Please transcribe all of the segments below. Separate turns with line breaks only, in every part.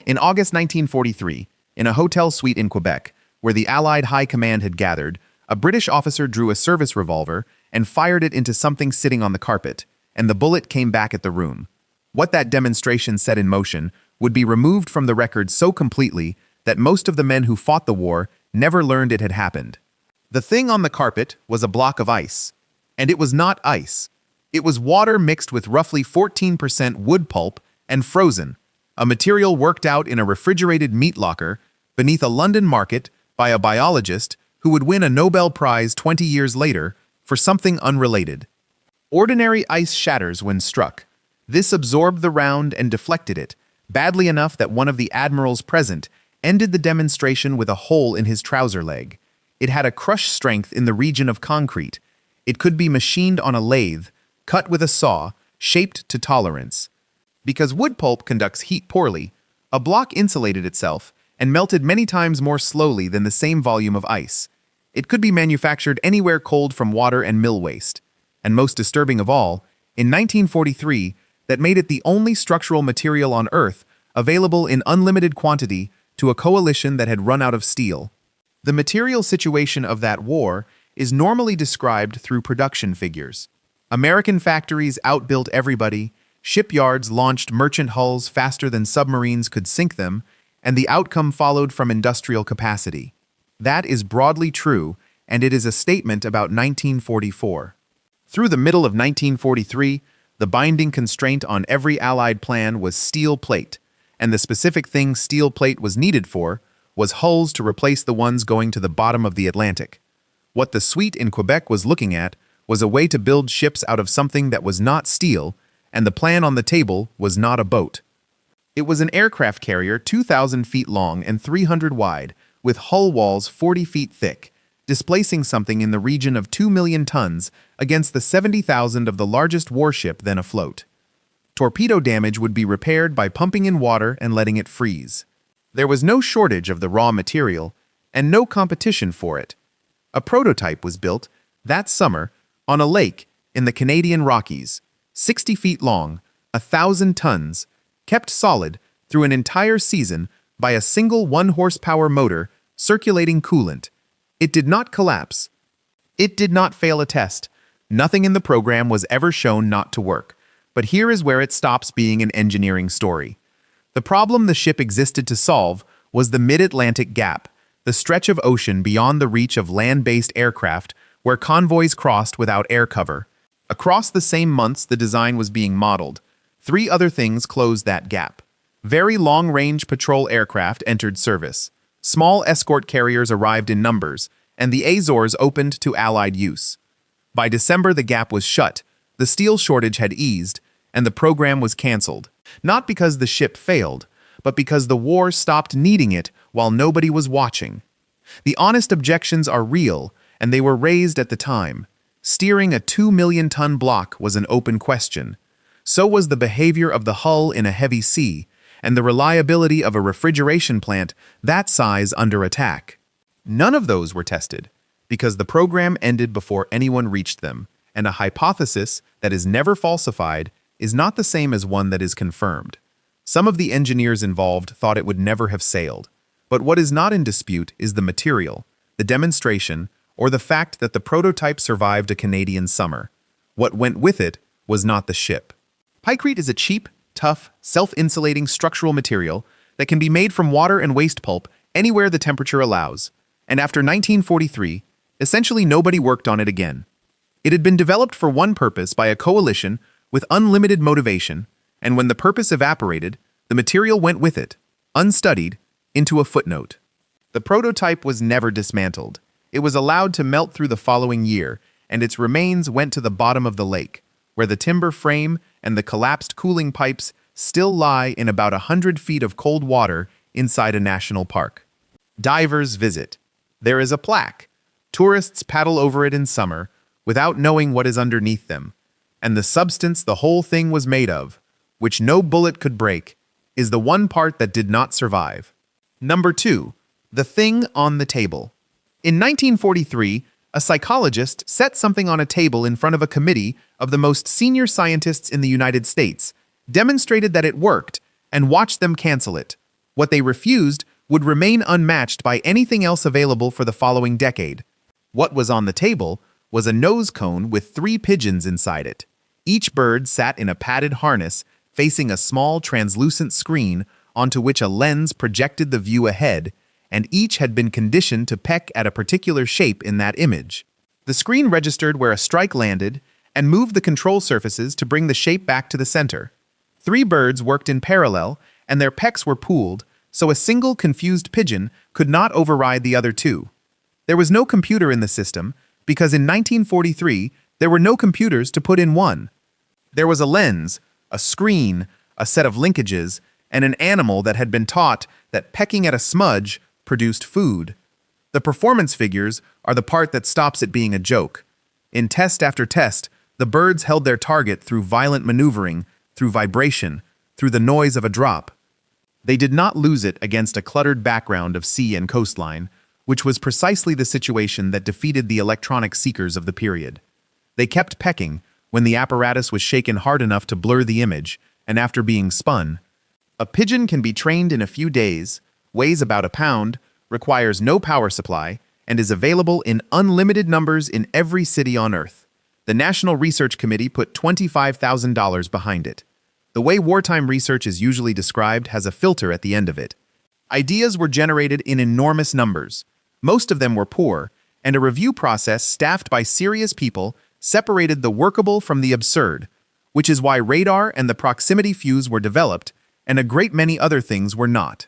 In August 1943, in a hotel suite in Quebec, where the Allied High Command had gathered, a British officer drew a service revolver and fired it into something sitting on the carpet, and the bullet came back at the room. What that demonstration set in motion would be removed from the record so completely that most of the men who fought the war never learned it had happened. The thing on the carpet was a block of ice. And it was not ice. It was water mixed with roughly 14% wood pulp and frozen, a material worked out in a refrigerated meat locker beneath a London market by a biologist who would win a Nobel Prize 20 years later for something unrelated. Ordinary ice shatters when struck. This absorbed the round and deflected it, badly enough that one of the admirals present ended the demonstration with a hole in his trouser leg. It had a crush strength in the region of concrete. It could be machined on a lathe, cut with a saw, shaped to tolerance. Because wood pulp conducts heat poorly, a block insulated itself and melted many times more slowly than the same volume of ice. It could be manufactured anywhere cold from water and mill waste. And most disturbing of all, in 1943, that made it the only structural material on Earth available in unlimited quantity to a coalition that had run out of steel. The material situation of that war is normally described through production figures. American factories outbuilt everybody, shipyards launched merchant hulls faster than submarines could sink them, and the outcome followed from industrial capacity. That is broadly true, and it is a statement about 1944. Through the middle of 1943, the binding constraint on every Allied plan was steel plate, and the specific thing steel plate was needed for was hulls to replace the ones going to the bottom of the Atlantic. What the suite in Quebec was looking at was a way to build ships out of something that was not steel, and the plan on the table was not a boat. It was an aircraft carrier 2,000 feet long and 300 wide, with hull walls 40 feet thick, displacing something in the region of 2 million tons against the 70,000 of the largest warship then afloat. Torpedo damage would be repaired by pumping in water and letting it freeze. There was no shortage of the raw material, and no competition for it. A prototype was built that summer on a lake in the Canadian Rockies, 60 feet long, 1,000 tons, kept solid through an entire season by a single 1-horsepower motor circulating coolant. It did not collapse. It did not fail a test. Nothing in the program was ever shown not to work. But here is where it stops being an engineering story. The problem the ship existed to solve was the mid-Atlantic gap, the stretch of ocean beyond the reach of land-based aircraft where convoys crossed without air cover. Across the same months the design was being modeled, 3 other things closed that gap. Very long-range patrol aircraft entered service. Small escort carriers arrived in numbers, and the Azores opened to Allied use. By December the gap was shut, the steel shortage had eased, and the program was cancelled. Not because the ship failed, but because the war stopped needing it while nobody was watching. The honest objections are real, and they were raised at the time. Steering a 2-million-ton block was an open question. So was the behavior of the hull in a heavy sea, and the reliability of a refrigeration plant that size under attack. None of those were tested, because the program ended before anyone reached them, and a hypothesis that is never falsified is not the same as one that is confirmed. Some of the engineers involved thought it would never have sailed, but what is not in dispute is the material, the demonstration, or the fact that the prototype survived a Canadian summer. What went with it was not the ship. Pykrete is a cheap, tough, self-insulating structural material that can be made from water and waste pulp anywhere the temperature allows, and after 1943, essentially nobody worked on it again. It had been developed for one purpose by a coalition with unlimited motivation, and when the purpose evaporated, the material went with it, unstudied, into a footnote. The prototype was never dismantled. It was allowed to melt through the following year, and its remains went to the bottom of the lake, where the timber frame and the collapsed cooling pipes still lie in about 100 feet of cold water inside a national park. Divers visit. There is a plaque. Tourists paddle over it in summer without knowing what is underneath them, and the substance the whole thing was made of, which no bullet could break, is the one part that did not survive. Number 2. The thing on the table. In 1943, a psychologist set something on a table in front of a committee of the most senior scientists in the United States, demonstrated that it worked, and watched them cancel it. What they refused would remain unmatched by anything else available for the following decade. What was on the table was a nose cone with 3 pigeons inside it. Each bird sat in a padded harness facing a small translucent screen onto which a lens projected the view ahead, and each had been conditioned to peck at a particular shape in that image. The screen registered where a strike landed and moved the control surfaces to bring the shape back to the center. 3 birds worked in parallel, and their pecks were pooled, so a single confused pigeon could not override the other 2. There was no computer in the system, because in 1943 there were no computers to put in one. There was a lens, a screen, a set of linkages, and an animal that had been taught that pecking at a smudge produced food. The performance figures are the part that stops it being a joke. In test after test, the birds held their target through violent maneuvering, through vibration, through the noise of a drop. They did not lose it against a cluttered background of sea and coastline, which was precisely the situation that defeated the electronic seekers of the period. They kept pecking when the apparatus was shaken hard enough to blur the image, and after being spun. A pigeon can be trained in a few days, weighs about a pound, requires no power supply, and is available in unlimited numbers in every city on Earth. The National Research Committee put $25,000 behind it. The way wartime research is usually described has a filter at the end of it. Ideas were generated in enormous numbers. Most of them were poor, and a review process staffed by serious people separated the workable from the absurd, which is why radar and the proximity fuse were developed, and a great many other things were not.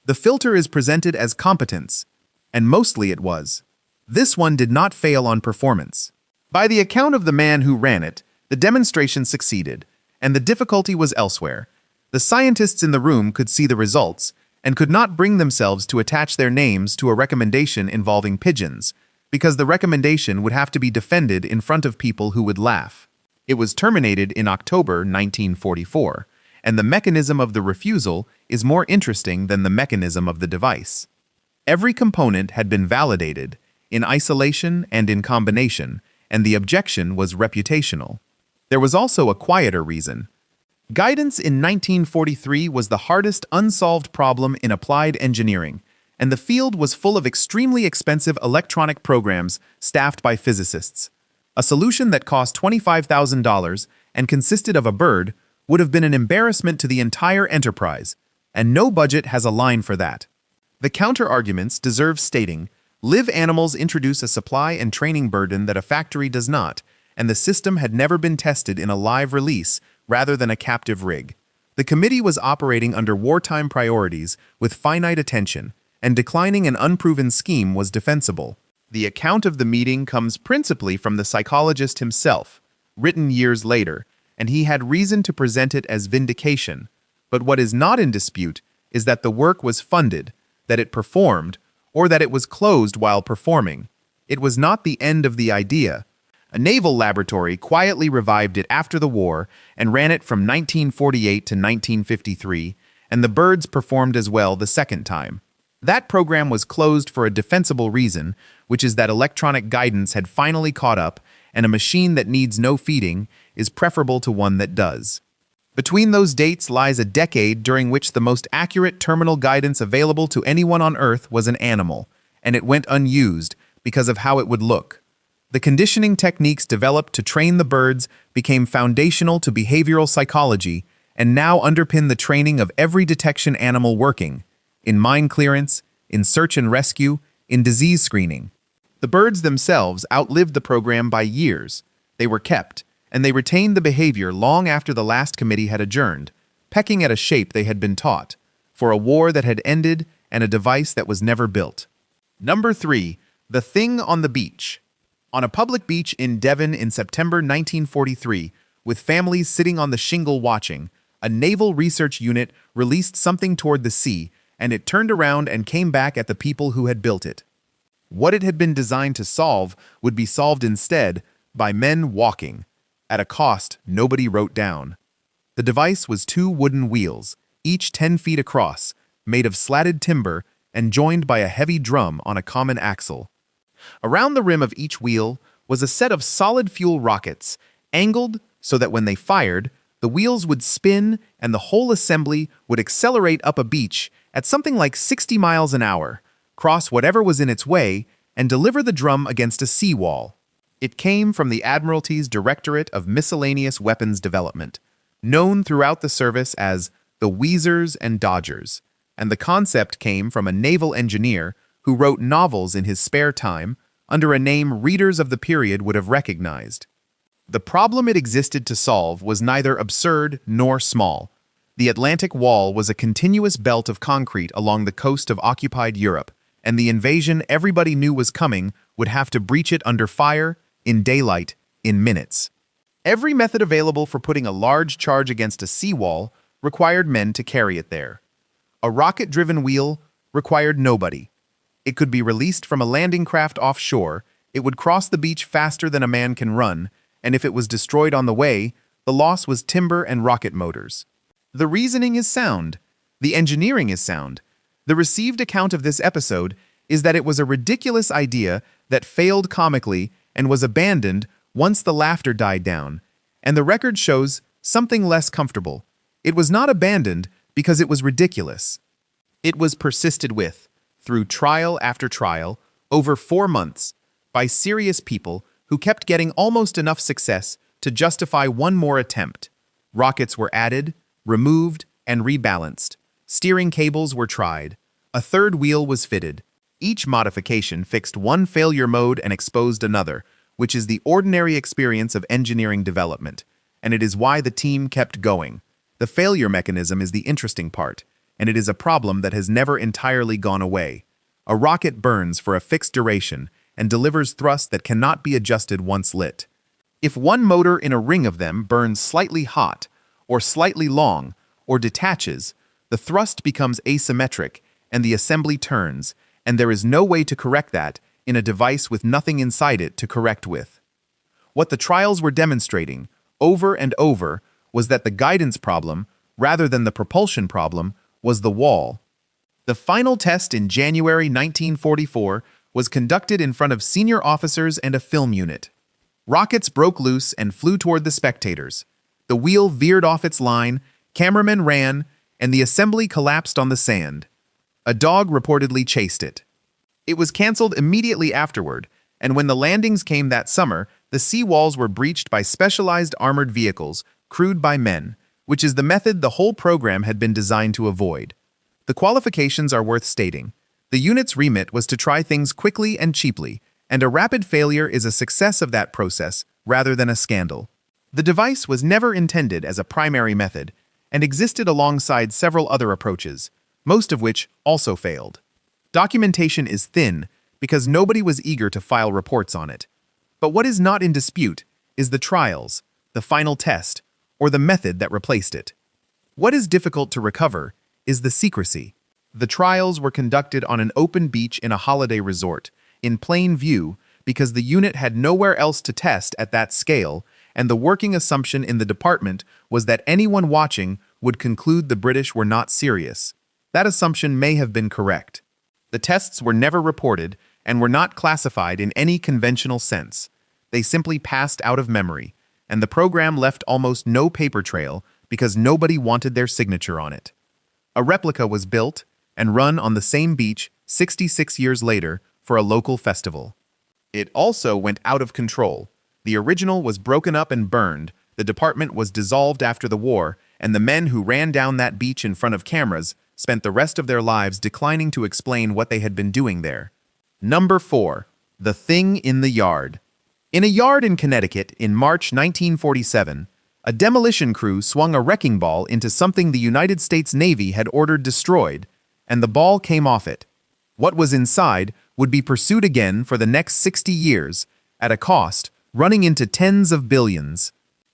The filter is presented as competence, and mostly it was. This one did not fail on performance. By the account of the man who ran it, the demonstration succeeded, and the difficulty was elsewhere. The scientists in the room could see the results, and could not bring themselves to attach their names to a recommendation involving pigeons, because the recommendation would have to be defended in front of people who would laugh. It was terminated in October 1944, and the mechanism of the refusal is more interesting than the mechanism of the device. Every component had been validated, in isolation and in combination, and the objection was reputational. There was also a quieter reason. Guidance in 1943 was the hardest unsolved problem in applied engineering, and the field was full of extremely expensive electronic programs staffed by physicists. A solution that cost $25,000 and consisted of a bird would have been an embarrassment to the entire enterprise, and no budget has a line for that. The counter-arguments deserve stating: live animals introduce a supply and training burden that a factory does not, and the system had never been tested in a live release rather than a captive rig. The committee was operating under wartime priorities with finite attention, and declining an unproven scheme was defensible. The account of the meeting comes principally from the psychologist himself, written years later, and he had reason to present it as vindication. But what is not in dispute is that the work was funded, that it performed, or that it was closed while performing. It was not the end of the idea. A naval laboratory quietly revived it after the war and ran it from 1948 to 1953, and the birds performed as well the second time. That program was closed for a defensible reason, which is that electronic guidance had finally caught up, and a machine that needs no feeding is preferable to one that does. Between those dates lies a decade during which the most accurate terminal guidance available to anyone on Earth was an animal, and it went unused because of how it would look. The conditioning techniques developed to train the birds became foundational to behavioral psychology and now underpin the training of every detection animal working, in mine clearance, in search and rescue, in disease screening. The birds themselves outlived the program by years. They were kept, and they retained the behavior long after the last committee had adjourned, pecking at a shape they had been taught, for a war that had ended and a device that was never built. Number 3. The Thing on the Beach. On a public beach in Devon in September 1943, with families sitting on the shingle watching, a naval research unit released something toward the sea, and it turned around and came back at the people who had built it. What it had been designed to solve would be solved instead by men walking, at a cost nobody wrote down. The device was 2 wooden wheels, each 10 feet across, made of slatted timber and joined by a heavy drum on a common axle. Around the rim of each wheel was a set of solid fuel rockets, angled so that when they fired, the wheels would spin and the whole assembly would accelerate up a beach at something like 60 miles an hour, cross whatever was in its way, and deliver the drum against a seawall. It came from the Admiralty's Directorate of Miscellaneous Weapons Development, known throughout the service as the Wheezers and Dodgers, and the concept came from a naval engineer who wrote novels in his spare time under a name readers of the period would have recognized. The problem it existed to solve was neither absurd nor small. The Atlantic Wall was a continuous belt of concrete along the coast of occupied Europe, and the invasion everybody knew was coming would have to breach it under fire, in daylight, in minutes. Every method available for putting a large charge against a seawall required men to carry it there. A rocket-driven wheel required nobody. It could be released from a landing craft offshore, it would cross the beach faster than a man can run, and if it was destroyed on the way, the loss was timber and rocket motors. The reasoning is sound. The engineering is sound. The received account of this episode is that it was a ridiculous idea that failed comically and was abandoned once the laughter died down, and the record shows something less comfortable. It was not abandoned because it was ridiculous. It was persisted with, through trial after trial, over 4 months, by serious people who kept getting almost enough success to justify one more attempt. Rockets were added, removed, and rebalanced. Steering cables were tried. A third wheel was fitted. Each modification fixed one failure mode and exposed another, which is the ordinary experience of engineering development, and it is why the team kept going. The failure mechanism is the interesting part, and it is a problem that has never entirely gone away. A rocket burns for a fixed duration and delivers thrust that cannot be adjusted once lit. If one motor in a ring of them burns slightly hot, or slightly long, or detaches, the thrust becomes asymmetric and the assembly turns, and there is no way to correct that in a device with nothing inside it to correct with. What the trials were demonstrating, over and over, was that the guidance problem, rather than the propulsion problem, was the wall. The final test in January 1944 was conducted in front of senior officers and a film unit. Rockets broke loose and flew toward the spectators. The wheel veered off its line, cameramen ran, and the assembly collapsed on the sand. A dog reportedly chased it. It was canceled immediately afterward, and when the landings came that summer, the sea walls were breached by specialized armored vehicles, crewed by men, which is the method the whole program had been designed to avoid. The qualifications are worth stating. The unit's remit was to try things quickly and cheaply, and a rapid failure is a success of that process rather than a scandal. The device was never intended as a primary method and existed alongside several other approaches, most of which also failed. Documentation is thin because nobody was eager to file reports on it. But what is not in dispute is the trials, the final test, or the method that replaced it. What is difficult to recover is the secrecy. The trials were conducted on an open beach in a holiday resort, in plain view, because the unit had nowhere else to test at that scale, and the working assumption in the department was that anyone watching would conclude the British were not serious. That assumption may have been correct. The tests were never reported and were not classified in any conventional sense. They simply passed out of memory, and the program left almost no paper trail because nobody wanted their signature on it. A replica was built and run on the same beach 66 years later for a local festival. It also went out of control. The original was broken up and burned, the department was dissolved after the war, and the men who ran down that beach in front of cameras spent the rest of their lives declining to explain what they had been doing there. Number 4. The Thing in the Yard. In a yard in Connecticut in March 1947, a demolition crew swung a wrecking ball into something the United States Navy had ordered destroyed, and the ball came off it. What was inside would be pursued again for the next 60 years, at a cost running into tens of billions.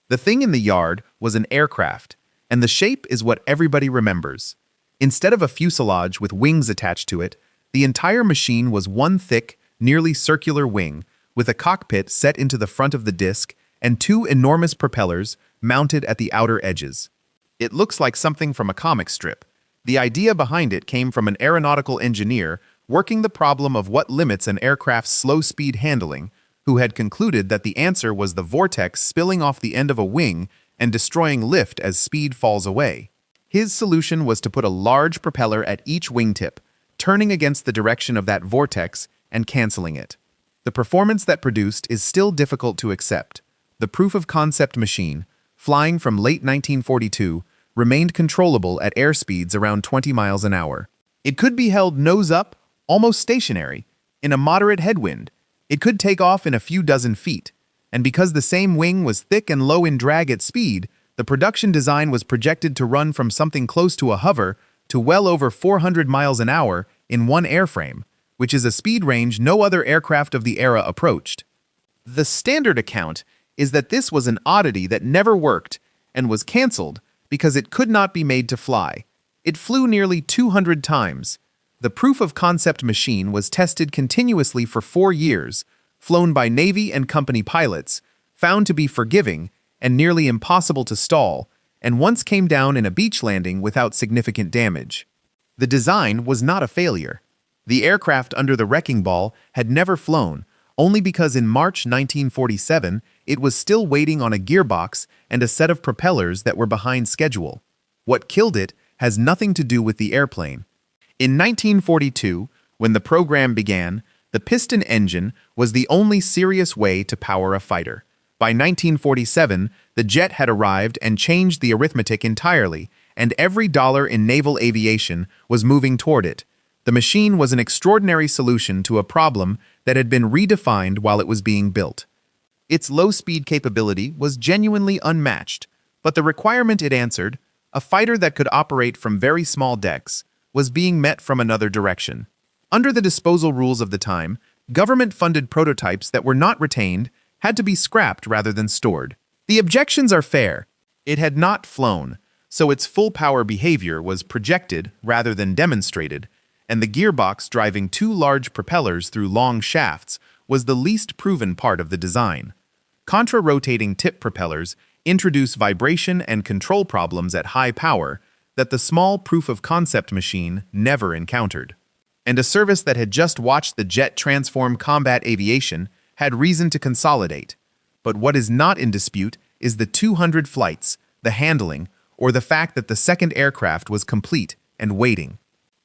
The thing in the yard was an aircraft, and the shape is what everybody remembers. Instead of a fuselage with wings attached to it, the entire machine was one thick, nearly circular wing, with a cockpit set into the front of the disc and 2 enormous propellers mounted at the outer edges. It looks like something from a comic strip. The idea behind it came from an aeronautical engineer working the problem of what limits an aircraft's slow-speed handling, who had concluded that the answer was the vortex spilling off the end of a wing and destroying lift as speed falls away. His solution was to put a large propeller at each wingtip, turning against the direction of that vortex and canceling it. The performance that produced is still difficult to accept. The proof-of-concept machine, flying from late 1942, remained controllable at airspeeds around 20 miles an hour. It could be held nose up, almost stationary, in a moderate headwind. It could take off in a few dozen feet, and because the same wing was thick and low in drag at speed, the production design was projected to run from something close to a hover to well over 400 miles an hour in one airframe, which is a speed range no other aircraft of the era approached. The standard account is that this was an oddity that never worked and was canceled because it could not be made to fly. It flew nearly 200 times. The proof-of-concept machine was tested continuously for 4 years, flown by Navy and company pilots, found to be forgiving and nearly impossible to stall, and once came down in a beach landing without significant damage. The design was not a failure. The aircraft under the wrecking ball had never flown, only because in March 1947 it was still waiting on a gearbox and a set of propellers that were behind schedule. What killed it has nothing to do with the airplane. In 1942, when the program began, the piston engine was the only serious way to power a fighter. By 1947, the jet had arrived and changed the arithmetic entirely, and every dollar in naval aviation was moving toward it. The machine was an extraordinary solution to a problem that had been redefined while it was being built. Its low-speed capability was genuinely unmatched, but the requirement it answered, a fighter that could operate from very small decks, was being met from another direction. Under the disposal rules of the time, government-funded prototypes that were not retained had to be scrapped rather than stored. The objections are fair. It had not flown, so its full-power behavior was projected rather than demonstrated, and the gearbox driving 2 large propellers through long shafts was the least proven part of the design. Contra-rotating tip propellers introduce vibration and control problems at high power that the small proof-of-concept machine never encountered. And a service that had just watched the jet transform combat aviation had reason to consolidate. But what is not in dispute is the 200 flights, the handling, or the fact that the second aircraft was complete and waiting.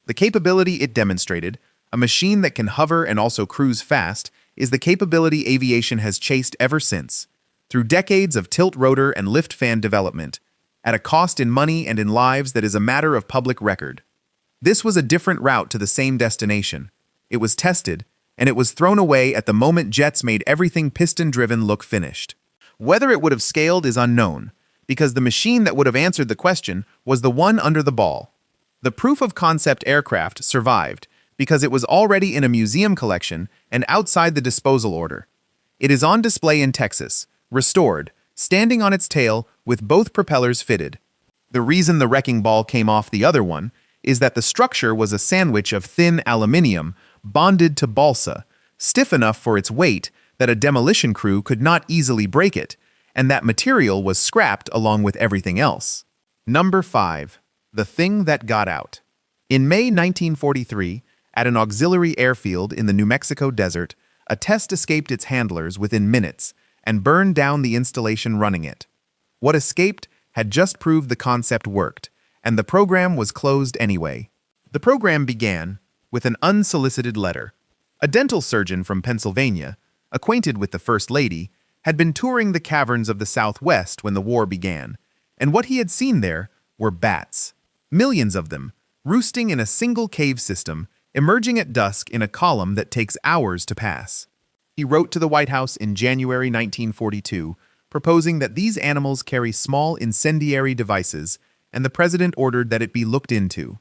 The capability it demonstrated, a machine that can hover and also cruise fast, is the capability aviation has chased ever since, through decades of tilt-rotor and lift-fan development, at a cost in money and in lives that is a matter of public record. This was a different route to the same destination. It was tested, and it was thrown away at the moment jets made everything piston-driven look finished. Whether it would have scaled is unknown, because the machine that would have answered the question was the one under the ball. The proof-of-concept aircraft survived because it was already in a museum collection and outside the disposal order. It is on display in Texas, restored, standing on its tail with both propellers fitted. The reason the wrecking ball came off the other one is that the structure was a sandwich of thin aluminium bonded to balsa, stiff enough for its weight that a demolition crew could not easily break it, and that material was scrapped along with everything else. Number 5. The thing that got out. In May 1943, at an auxiliary airfield in the New Mexico desert, a test escaped its handlers within minutes and burned down the installation running it. What escaped had just proved the concept worked, and the program was closed anyway. The program began with an unsolicited letter. A dental surgeon from Pennsylvania, acquainted with the First Lady, had been touring the caverns of the Southwest when the war began, and what he had seen there were bats. Millions of them, roosting in a single cave system, emerging at dusk in a column that takes hours to pass. He wrote to the White House in January 1942, proposing that these animals carry small incendiary devices, and the president ordered that it be looked into.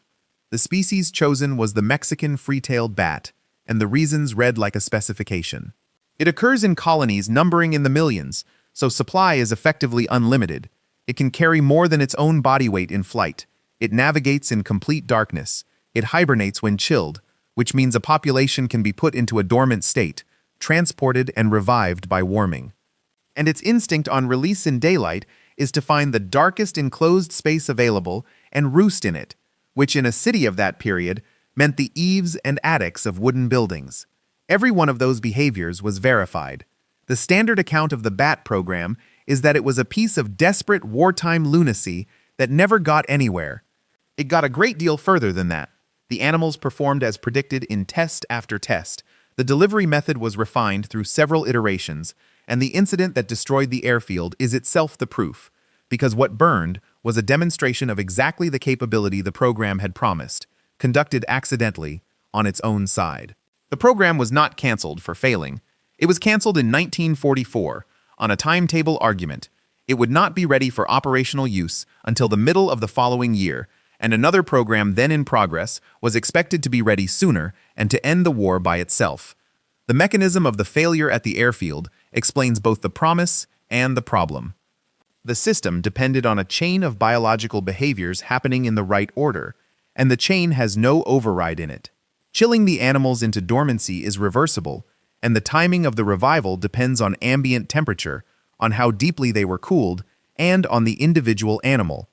The species chosen was the Mexican free-tailed bat, and the reasons read like a specification. It occurs in colonies numbering in the millions, so supply is effectively unlimited. It can carry more than its own body weight in flight. It navigates in complete darkness. It hibernates when chilled, which means a population can be put into a dormant state, transported and revived by warming. And its instinct on release in daylight is to find the darkest enclosed space available and roost in it, which in a city of that period meant the eaves and attics of wooden buildings. Every one of those behaviors was verified. The standard account of the BAT program is that it was a piece of desperate wartime lunacy that never got anywhere, It got a great deal further than that. The animals performed as predicted in test after test. The delivery method was refined through several iterations, and the incident that destroyed the airfield is itself the proof, because what burned was a demonstration of exactly the capability the program had promised, conducted accidentally on its own side. The program was not canceled for failing. It was canceled in 1944 on a timetable argument. It would not be ready for operational use until the middle of the following year, and another program then in progress was expected to be ready sooner and to end the war by itself. The mechanism of the failure at the airfield explains both the promise and the problem. The system depended on a chain of biological behaviors happening in the right order, and the chain has no override in it. Chilling the animals into dormancy is reversible, and the timing of the revival depends on ambient temperature, on how deeply they were cooled, and on the individual animal.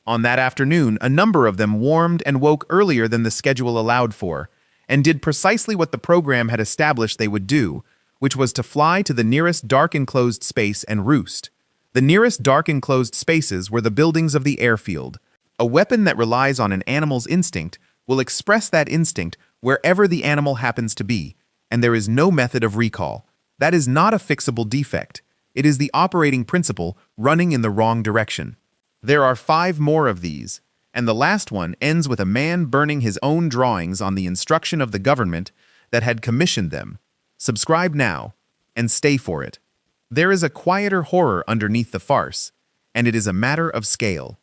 On that afternoon, a number of them warmed and woke earlier than the schedule allowed for, and did precisely what the program had established they would do, which was to fly to the nearest dark enclosed space and roost. The nearest dark enclosed spaces were the buildings of the airfield. A weapon that relies on an animal's instinct will express that instinct wherever the animal happens to be, and there is no method of recall. That is not a fixable defect. It is the operating principle running in the wrong direction. There are 5 more of these, and the last one ends with a man burning his own drawings on the instruction of the government that had commissioned them. Subscribe now, and stay for it. There is a quieter horror underneath the farce, and it is a matter of scale.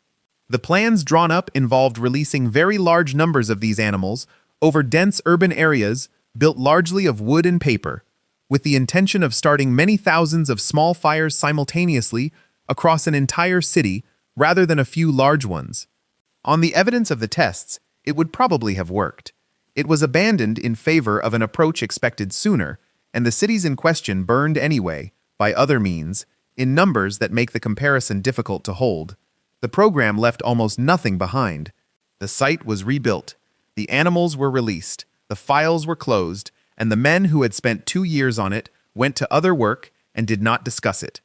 The plans drawn up involved releasing very large numbers of these animals over dense urban areas built largely of wood and paper, with the intention of starting many thousands of small fires simultaneously across an entire city rather than a few large ones. On the evidence of the tests, it would probably have worked. It was abandoned in favor of an approach expected sooner, and the cities in question burned anyway, by other means, in numbers that make the comparison difficult to hold. The program left almost nothing behind. The site was rebuilt, the animals were released, the files were closed, and the men who had spent 2 years on it went to other work and did not discuss it.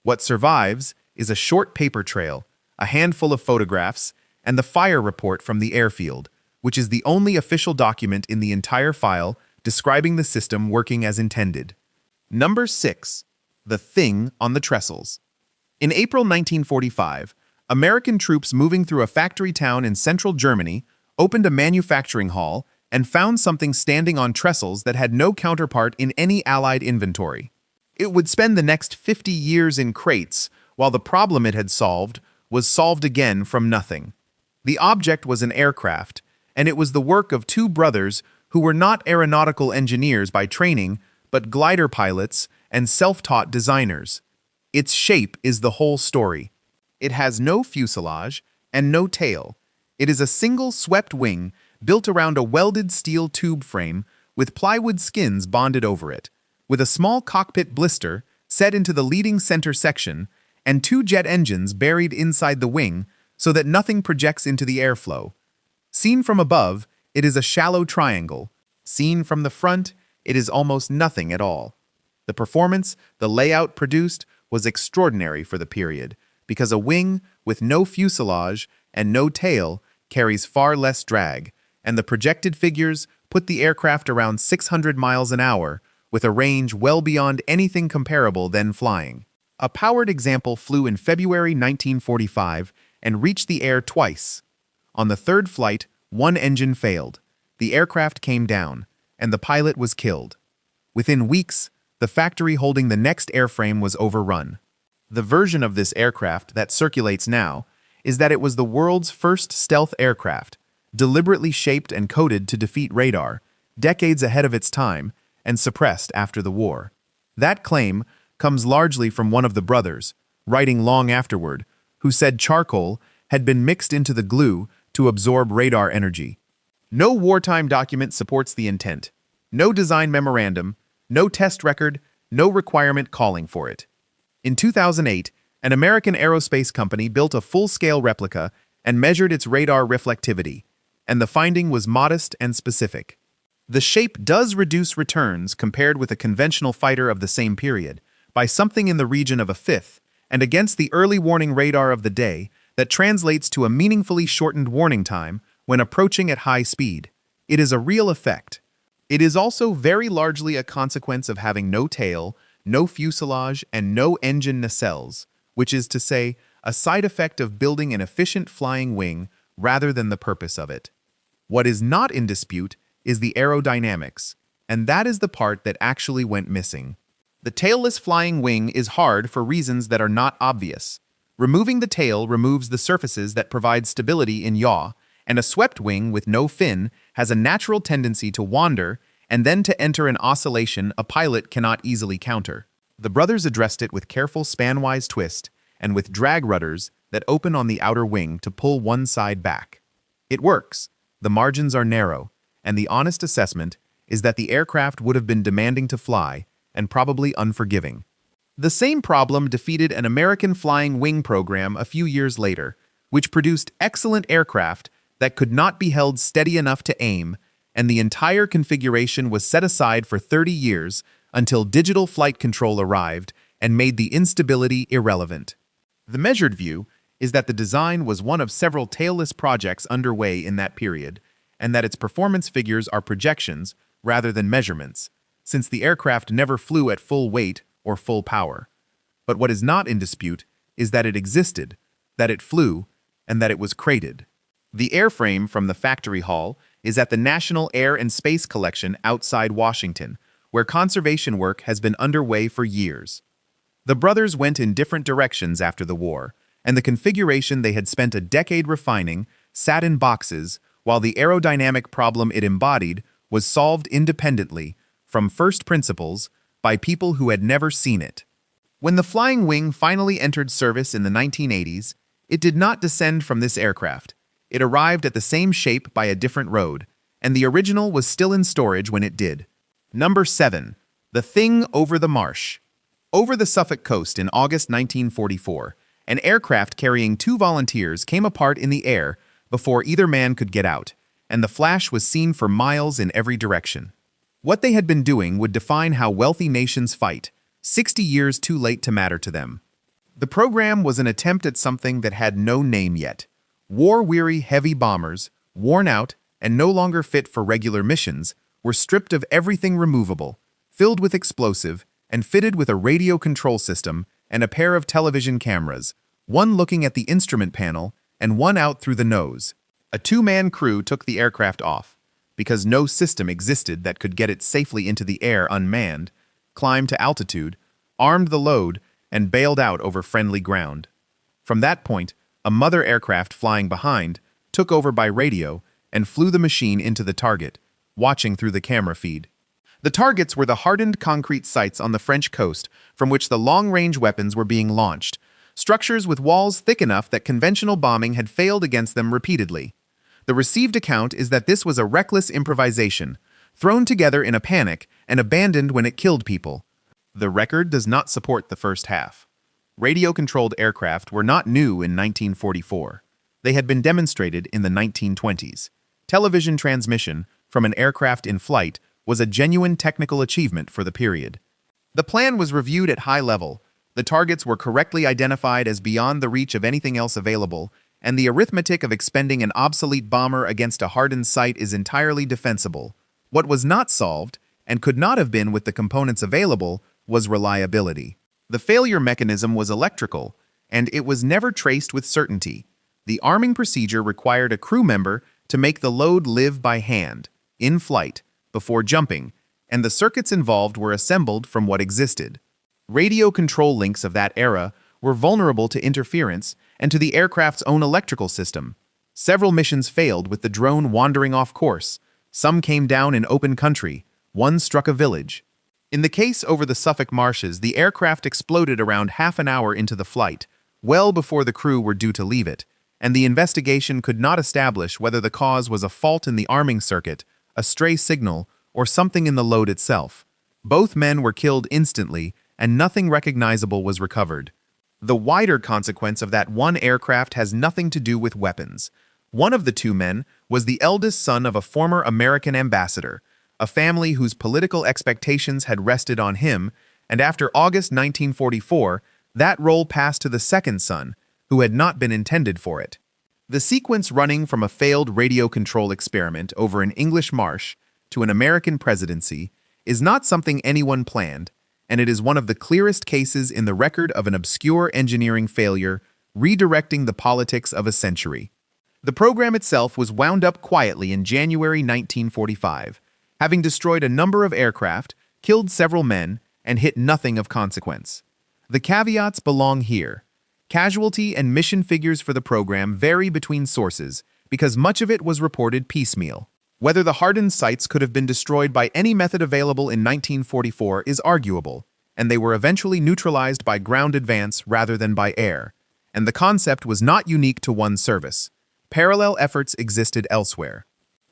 What survives is a short paper trail, a handful of photographs, and the fire report from the airfield, which is the only official document in the entire file describing the system working as intended. Number 6. The Thing on the Trestles. In April 1945, American troops moving through a factory town in central Germany opened a manufacturing hall and found something standing on trestles that had no counterpart in any Allied inventory. It would spend the next 50 years in crates, while the problem it had solved was solved again from nothing. The object was an aircraft, and it was the work of 2 brothers who were not aeronautical engineers by training, but glider pilots and self-taught designers. Its shape is the whole story. It has no fuselage and no tail. It is a single swept wing built around a welded steel tube frame with plywood skins bonded over it, with a small cockpit blister set into the leading center section and 2 jet engines buried inside the wing so that nothing projects into the airflow. Seen from above, it is a shallow triangle. Seen from the front, it is almost nothing at all. The performance the layout produced was extraordinary for the period, because a wing with no fuselage and no tail carries far less drag, and the projected figures put the aircraft around 600 miles an hour, with a range well beyond anything comparable then flying. A powered example flew in February 1945 and reached the air twice. On the 3rd flight, 1 engine failed. The aircraft came down, and the pilot was killed. Within weeks, the factory holding the next airframe was overrun. The version of this aircraft that circulates now is that it was the world's first stealth aircraft, deliberately shaped and coded to defeat radar, decades ahead of its time, and suppressed after the war. That claim comes largely from one of the brothers, writing long afterward, who said charcoal had been mixed into the glue to absorb radar energy. No wartime document supports the intent. No design memorandum, no test record, no requirement calling for it. In 2008, an American aerospace company built a full-scale replica and measured its radar reflectivity, and the finding was modest and specific. The shape does reduce returns compared with a conventional fighter of the same period by something in the region of a fifth, and against the early warning radar of the day, that translates to a meaningfully shortened warning time when approaching at high speed. It is a real effect. It is also very largely a consequence of having no tail, no fuselage, and no engine nacelles, which is to say, a side effect of building an efficient flying wing rather than the purpose of it. What is not in dispute is the aerodynamics, and that is the part that actually went missing. The tailless flying wing is hard for reasons that are not obvious. Removing the tail removes the surfaces that provide stability in yaw, and a swept wing with no fin has a natural tendency to wander and then to enter an oscillation a pilot cannot easily counter. The brothers addressed it with careful span-wise twist and with drag rudders that open on the outer wing to pull one side back. It works. The margins are narrow, and the honest assessment is that the aircraft would have been demanding to fly and probably unforgiving. The same problem defeated an American flying wing program a few years later, which produced excellent aircraft that could not be held steady enough to aim, and the entire configuration was set aside for 30 years until digital flight control arrived and made the instability irrelevant. The measured view is that the design was one of several tailless projects underway in that period, and that its performance figures are projections rather than measurements, since the aircraft never flew at full weight or full power. But what is not in dispute is that it existed, that it flew, and that it was crated. The airframe from the factory hall is at the National Air and Space Collection outside Washington, where conservation work has been underway for years. The brothers went in different directions after the war, and the configuration they had spent a decade refining sat in boxes, while the aerodynamic problem it embodied was solved independently, from first principles, by people who had never seen it. When the flying wing finally entered service in the 1980s, it did not descend from this aircraft. It arrived at the same shape by a different road, and the original was still in storage when it did. Number 7. The Thing Over the Marsh. Over the Suffolk coast in August 1944, an aircraft carrying 2 volunteers came apart in the air before either man could get out, and the flash was seen for miles in every direction. What they had been doing would define how wealthy nations fight, 60 years too late to matter to them. The program was an attempt at something that had no name yet. War-weary heavy bombers, worn out and no longer fit for regular missions, were stripped of everything removable, filled with explosive, and fitted with a radio control system and a pair of television cameras, one looking at the instrument panel and one out through the nose. A 2-man crew took the aircraft off, because no system existed that could get it safely into the air unmanned, climbed to altitude, armed the load, and bailed out over friendly ground. From that point, a mother aircraft flying behind took over by radio and flew the machine into the target, watching through the camera feed. The targets were the hardened concrete sites on the French coast from which the long-range weapons were being launched, structures with walls thick enough that conventional bombing had failed against them repeatedly. The received account is that this was a reckless improvisation, thrown together in a panic and abandoned when it killed people. The record does not support the first half. Radio-controlled aircraft were not new in 1944. They had been demonstrated in the 1920s. Television transmission from an aircraft in flight was a genuine technical achievement for the period. The plan was reviewed at high level, the targets were correctly identified as beyond the reach of anything else available, and the arithmetic of expending an obsolete bomber against a hardened site is entirely defensible. What was not solved, and could not have been with the components available, was reliability. The failure mechanism was electrical, and it was never traced with certainty. The arming procedure required a crew member to make the load live by hand, in flight, before jumping, and the circuits involved were assembled from what existed. Radio control links of that era were vulnerable to interference and to the aircraft's own electrical system. Several missions failed with the drone wandering off course. Some came down in open country. One struck a village. In the case over the Suffolk marshes, the aircraft exploded around half an hour into the flight, well before the crew were due to leave it, and the investigation could not establish whether the cause was a fault in the arming circuit, a stray signal, or something in the load itself. Both men were killed instantly, and nothing recognizable was recovered. The wider consequence of that one aircraft has nothing to do with weapons. One of the 2 men was the eldest son of a former American ambassador, a family whose political expectations had rested on him, and after August 1944, that role passed to the second son, who had not been intended for it. The sequence running from a failed radio control experiment over an English marsh to an American presidency is not something anyone planned, and it is one of the clearest cases in the record of an obscure engineering failure redirecting the politics of a century. The program itself was wound up quietly in January 1945, having destroyed a number of aircraft, killed several men, and hit nothing of consequence. The caveats belong here. Casualty and mission figures for the program vary between sources because much of it was reported piecemeal. Whether the hardened sites could have been destroyed by any method available in 1944 is arguable, and they were eventually neutralized by ground advance rather than by air. And the concept was not unique to one service. Parallel efforts existed elsewhere.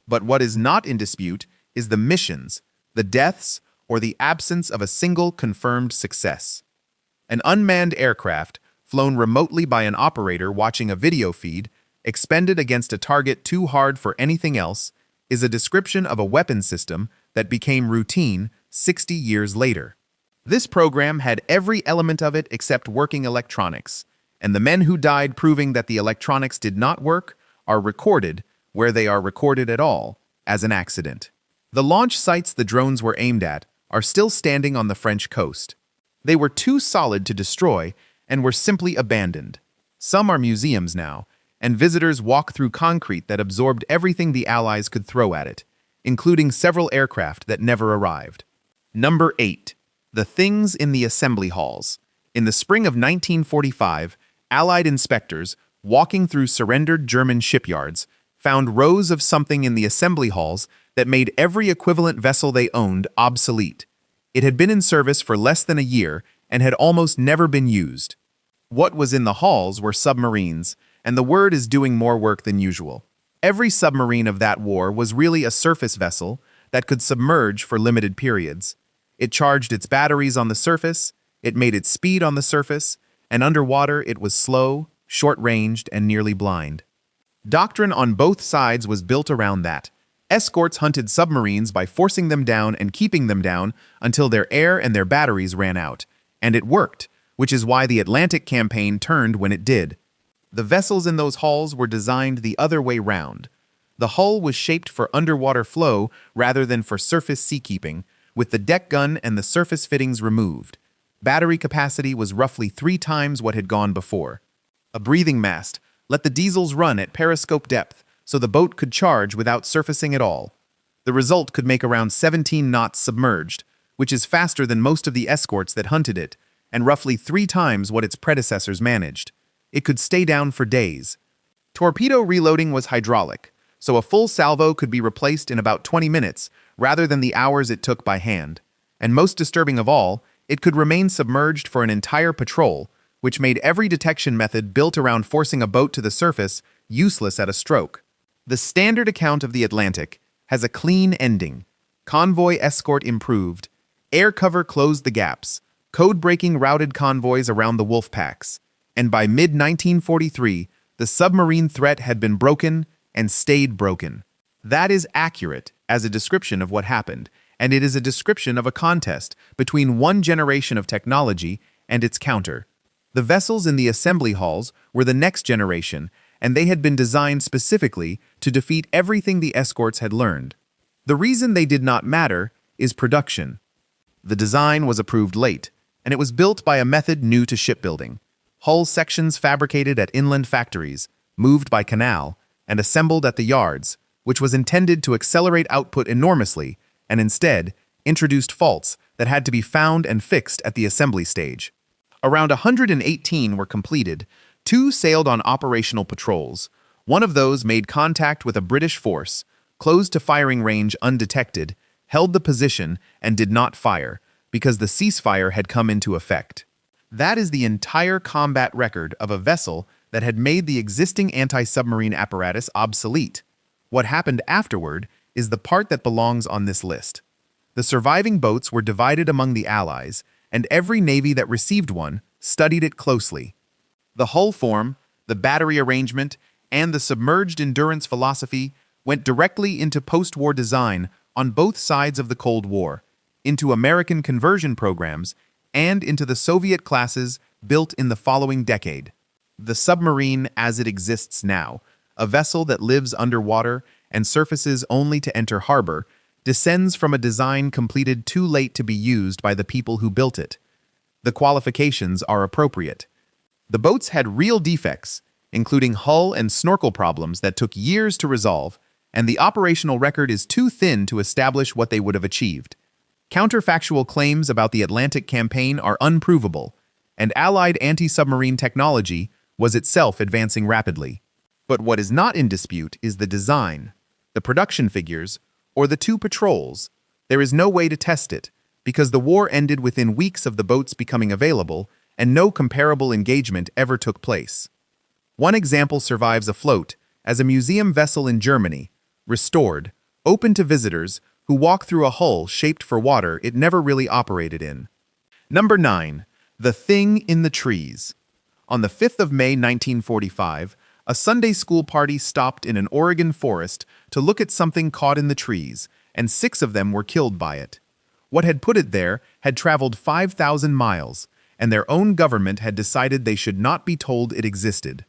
But what is not in dispute is the missions, the deaths, or the absence of a single confirmed success. An unmanned aircraft, flown remotely by an operator watching a video feed, expended against a target too hard for anything else, is a description of a weapon system that became routine 60 years later. This program had every element of it except working electronics, and the men who died proving that the electronics did not work are recorded, where they are recorded at all, as an accident. The launch sites the drones were aimed at are still standing on the French coast. They were too solid to destroy and were simply abandoned. Some are museums now, and visitors walk through concrete that absorbed everything the Allies could throw at it, including several aircraft that never arrived. Number 8. The things in the assembly halls. In the spring of 1945, Allied inspectors, walking through surrendered German shipyards, found rows of something in the assembly halls that made every equivalent vessel they owned obsolete. It had been in service for less than a year and had almost never been used. What was in the halls were submarines, and the word is doing more work than usual. Every submarine of that war was really a surface vessel that could submerge for limited periods. It charged its batteries on the surface, it made its speed on the surface, and underwater it was slow, short-ranged, and nearly blind. Doctrine on both sides was built around that. Escorts hunted submarines by forcing them down and keeping them down until their air and their batteries ran out. And it worked, which is why the Atlantic campaign turned when it did. The vessels in those hulls were designed the other way round. The hull was shaped for underwater flow rather than for surface seakeeping, with the deck gun and the surface fittings removed. Battery capacity was roughly 3 times what had gone before. A breathing mast let the diesels run at periscope depth so the boat could charge without surfacing at all. The result could make around 17 knots submerged, which is faster than most of the escorts that hunted it, and roughly 3 times what its predecessors managed. It could stay down for days. Torpedo reloading was hydraulic, so a full salvo could be replaced in about 20 minutes rather than the hours it took by hand. And most disturbing of all, it could remain submerged for an entire patrol, which made every detection method built around forcing a boat to the surface useless at a stroke. The standard account of the Atlantic has a clean ending. Convoy escort improved. Air cover closed the gaps. Code-breaking routed convoys around the wolf packs. And by mid-1943, the submarine threat had been broken and stayed broken. That is accurate as a description of what happened, and it is a description of a contest between one generation of technology and its counter. The vessels in the assembly halls were the next generation, and they had been designed specifically to defeat everything the escorts had learned. The reason they did not matter is production. The design was approved late, and it was built by a method new to shipbuilding. Hull sections fabricated at inland factories, moved by canal, and assembled at the yards, which was intended to accelerate output enormously, and instead introduced faults that had to be found and fixed at the assembly stage. Around 118 were completed. 2 sailed on operational patrols. One of those made contact with a British force, closed to firing range undetected, held the position, and did not fire, because the ceasefire had come into effect. That is the entire combat record of a vessel that had made the existing anti-submarine apparatus obsolete. What happened afterward is the part that belongs on this list. The surviving boats were divided among the Allies, and every navy that received one studied it closely. The hull form, the battery arrangement, and the submerged endurance philosophy went directly into post-war design on both sides of the Cold War, into American conversion programs, and into the Soviet classes built in the following decade. The submarine as it exists now, a vessel that lives underwater and surfaces only to enter harbor, descends from a design completed too late to be used by the people who built it. The qualifications are appropriate. The boats had real defects, including hull and snorkel problems that took years to resolve, and the operational record is too thin to establish what they would have achieved. Counterfactual claims about the Atlantic campaign are unprovable, and Allied anti-submarine technology was itself advancing rapidly. But what is not in dispute is the design, the production figures, or the two patrols. There is no way to test it, because the war ended within weeks of the boats becoming available, and no comparable engagement ever took place. One example survives afloat as a museum vessel in Germany, restored, open to visitors who walk through a hull shaped for water it never really operated in. Number 9. The Thing in the Trees. On the 5th of May 1945, a Sunday school party stopped in an Oregon forest to look at something caught in the trees, and 6 of them were killed by it. What had put it there had traveled 5,000 miles, and their own government had decided they should not be told it existed.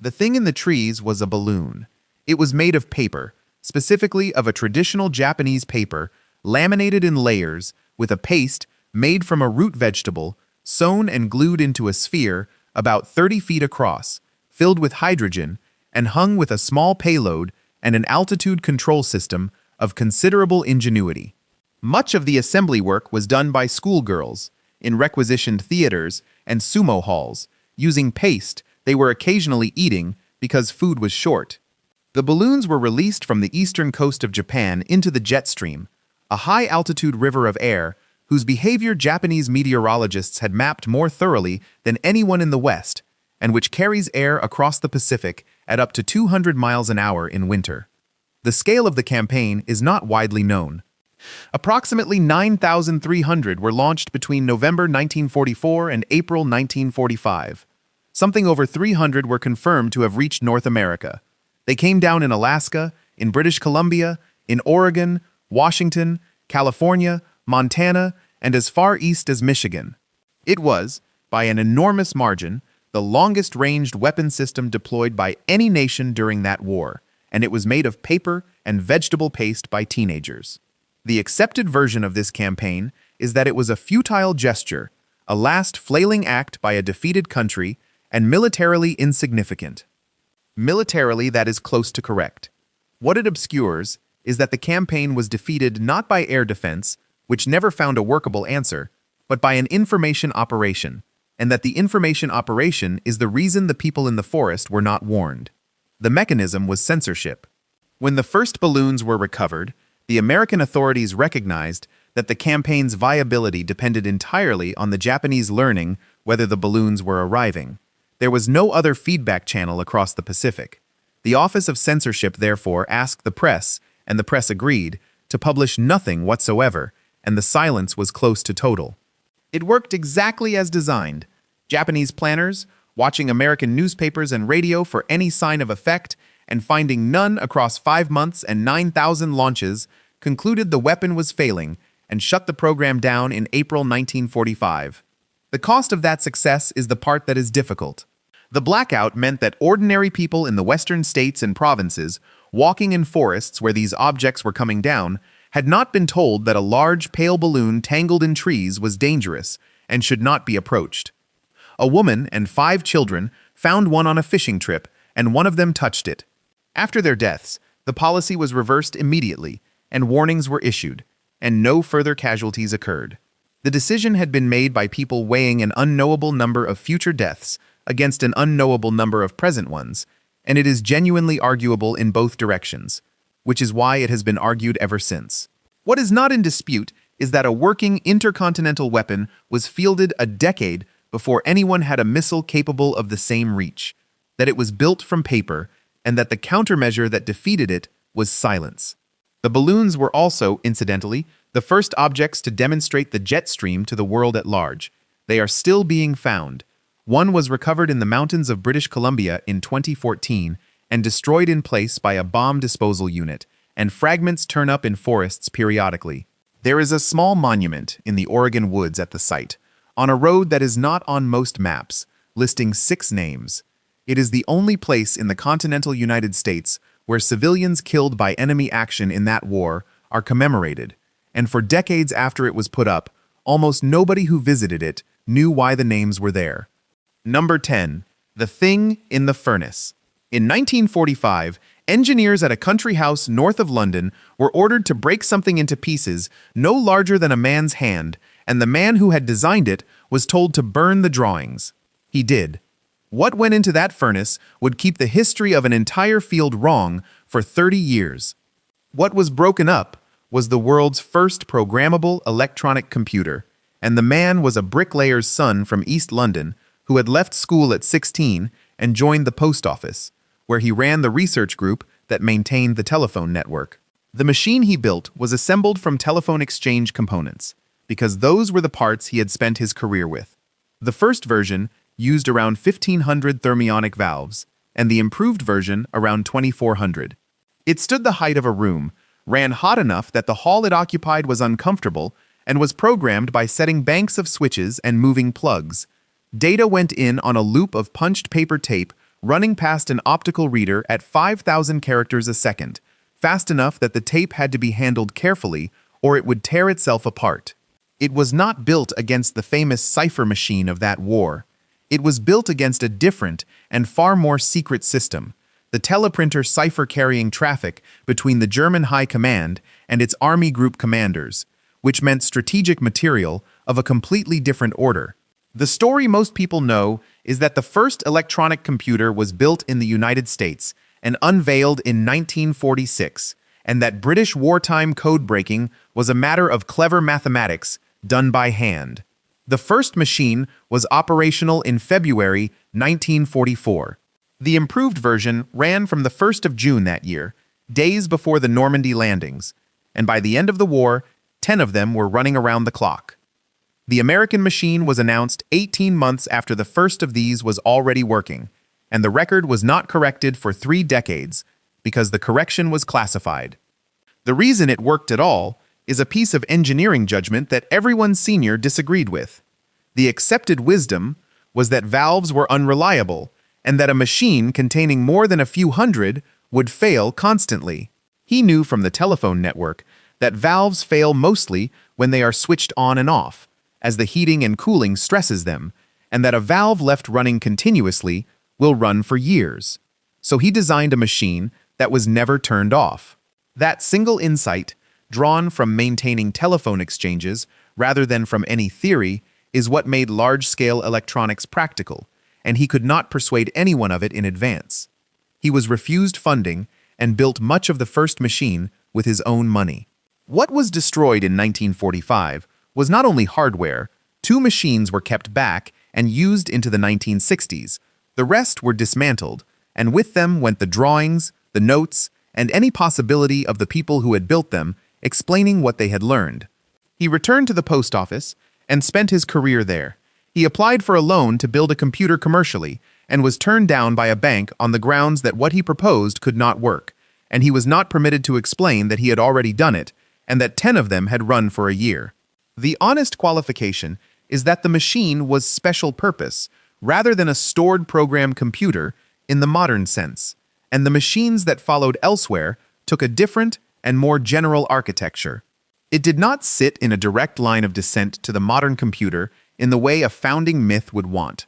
The thing in the trees was a balloon. It was made of paper, specifically of a traditional Japanese paper, laminated in layers, with a paste made from a root vegetable, sewn and glued into a sphere about 30 feet across, filled with hydrogen, and hung with a small payload and an altitude control system of considerable ingenuity. Much of the assembly work was done by schoolgirls, in requisitioned theaters and sumo halls, using paste they were occasionally eating because food was short. The balloons were released from the eastern coast of Japan into the jet stream, a high-altitude river of air whose behavior Japanese meteorologists had mapped more thoroughly than anyone in the West, and which carries air across the Pacific at up to 200 miles an hour in winter. The scale of the campaign is not widely known. Approximately 9,300 were launched between November 1944 and April 1945. Something over 300 were confirmed to have reached North America. They came down in Alaska, in British Columbia, in Oregon, Washington, California, Montana, and as far east as Michigan. It was, by an enormous margin, the longest-ranged weapon system deployed by any nation during that war, and it was made of paper and vegetable paste by teenagers. The accepted version of this campaign is that it was a futile gesture, a last flailing act by a defeated country, and militarily insignificant. Militarily, that is close to correct. What it obscures is that the campaign was defeated not by air defense, which never found a workable answer, but by an information operation, and that the information operation is the reason the people in the forest were not warned. The mechanism was censorship. When the first balloons were recovered, the American authorities recognized that the campaign's viability depended entirely on the Japanese learning whether the balloons were arriving. There was no other feedback channel across the Pacific. The Office of Censorship therefore asked the press, and the press agreed, to publish nothing whatsoever, and the silence was close to total. It worked exactly as designed. Japanese planners, watching American newspapers and radio for any sign of effect, and finding none across 5 months and 9,000 launches, concluded the weapon was failing and shut the program down in April 1945. The cost of that success is the part that is difficult. The blackout meant that ordinary people in the western states and provinces, walking in forests where these objects were coming down, had not been told that a large, pale balloon tangled in trees was dangerous and should not be approached. A woman and 5 children found one on a fishing trip, and one of them touched it. After their deaths, the policy was reversed immediately, and warnings were issued, and no further casualties occurred. The decision had been made by people weighing an unknowable number of future deaths against an unknowable number of present ones, and it is genuinely arguable in both directions, which is why it has been argued ever since. What is not in dispute is that a working intercontinental weapon was fielded a decade before anyone had a missile capable of the same reach, that it was built from paper, and that the countermeasure that defeated it was silence. The balloons were also, incidentally, the first objects to demonstrate the jet stream to the world at large. They are still being found. One was recovered in the mountains of British Columbia in 2014 and destroyed in place by a bomb disposal unit, and fragments turn up in forests periodically. There is a small monument in the Oregon woods at the site, on a road that is not on most maps, listing 6 names. It is the only place in the continental United States where civilians killed by enemy action in that war are commemorated, and for decades after it was put up, almost nobody who visited it knew why the names were there. Number 10. The Thing in the Furnace. In 1945, engineers at a country house north of London were ordered to break something into pieces no larger than a man's hand, and the man who had designed it was told to burn the drawings. He did. What went into that furnace would keep the history of an entire field wrong for 30 years. What was broken up was the world's first programmable electronic computer, and the man was a bricklayer's son from East London who had left school at 16 and joined the post office, where he ran the research group that maintained the telephone network. The machine he built was assembled from telephone exchange components, because those were the parts he had spent his career with. The first version used around 1,500 thermionic valves, and the improved version around 2,400. It stood the height of a room, ran hot enough that the hall it occupied was uncomfortable, and was programmed by setting banks of switches and moving plugs. Data went in on a loop of punched paper tape running past an optical reader at 5,000 characters a second, fast enough that the tape had to be handled carefully or it would tear itself apart. It was not built against the famous cipher machine of that war. It was built against a different and far more secret system, the teleprinter cipher carrying traffic between the German High Command and its Army Group commanders, which meant strategic material of a completely different order. The story most people know is that the first electronic computer was built in the United States and unveiled in 1946, and that British wartime code breaking was a matter of clever mathematics done by hand. The first machine was operational in February 1944. The improved version ran from the 1st of June that year, days before the Normandy landings, and by the end of the war, 10 of them were running around the clock. The American machine was announced 18 months after the first of these was already working, and the record was not corrected for 3 decades because the correction was classified. The reason it worked at all is a piece of engineering judgment that everyone senior disagreed with. The accepted wisdom was that valves were unreliable and that a machine containing more than a few hundred would fail constantly. He knew from the telephone network that valves fail mostly when they are switched on and off, as the heating and cooling stresses them, and that a valve left running continuously will run for years. So he designed a machine that was never turned off. That single insight, drawn from maintaining telephone exchanges rather than from any theory, is what made large-scale electronics practical, and he could not persuade anyone of it in advance. He was refused funding and built much of the first machine with his own money. What was destroyed in 1945 was not only hardware. 2 machines were kept back and used into the 1960s. The rest were dismantled, and with them went the drawings, the notes, and any possibility of the people who had built them explaining what they had learned. He returned to the post office and spent his career there. He applied for a loan to build a computer commercially and was turned down by a bank on the grounds that what he proposed could not work, and he was not permitted to explain that he had already done it and that 10 of them had run for a year. The honest qualification is that the machine was special purpose rather than a stored program computer in the modern sense, and the machines that followed elsewhere took a different and more general architecture. It did not sit in a direct line of descent to the modern computer in the way a founding myth would want,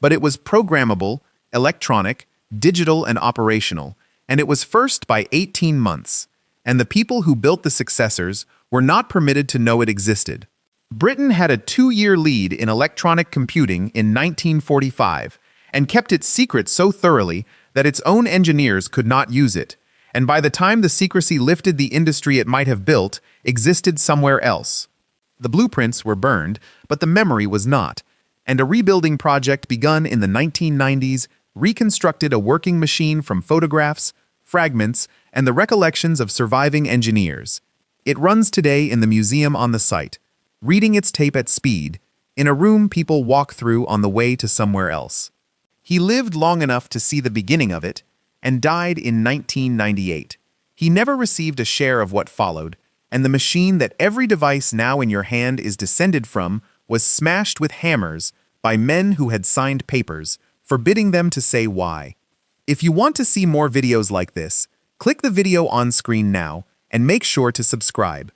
but it was programmable, electronic, digital, and operational, and it was first by 18 months, and the people who built the successors were not permitted to know it existed. Britain had a 2-year lead in electronic computing in 1945 and kept it secret so thoroughly that its own engineers could not use it, and by the time the secrecy lifted, the industry it might have built existed somewhere else. The blueprints were burned, but the memory was not, and a rebuilding project begun in the 1990s reconstructed a working machine from photographs, fragments, and the recollections of surviving engineers. It runs today in the museum on the site, reading its tape at speed, in a room people walk through on the way to somewhere else. He lived long enough to see the beginning of it, and died in 1998. He never received a share of what followed, and the machine that every device now in your hand is descended from was smashed with hammers by men who had signed papers forbidding them to say why. If you want to see more videos like this, click the video on screen now and make sure to subscribe.